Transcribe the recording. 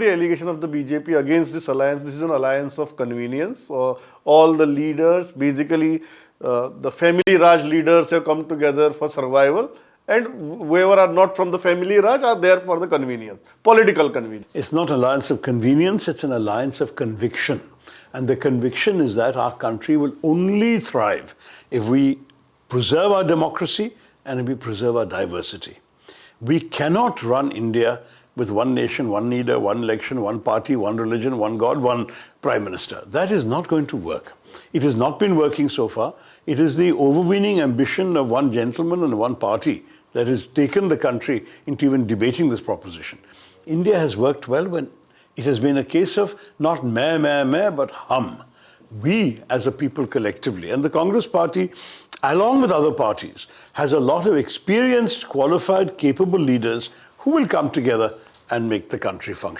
The allegation of the BJP against this alliance, this is an alliance of convenience. All the leaders, basically the family Raj leaders have come together for survival, and whoever are not from the family Raj are there for the convenience, political convenience. It's not an alliance of convenience, it's an alliance of conviction. And the conviction is that our country will only thrive if we preserve our democracy and if we preserve our diversity. We cannot run India with one nation, one leader, one election, one party, one religion, one God, one prime minister. That is not going to work. It has not been working so far. It is the overweening ambition of one gentleman and one party that has taken the country into even debating this proposition. India has worked well when it has been a case of not meh, but hum. We as a people collectively, and the Congress party, along with other parties, has a lot of experienced, qualified, capable leaders who will come together and make the country function.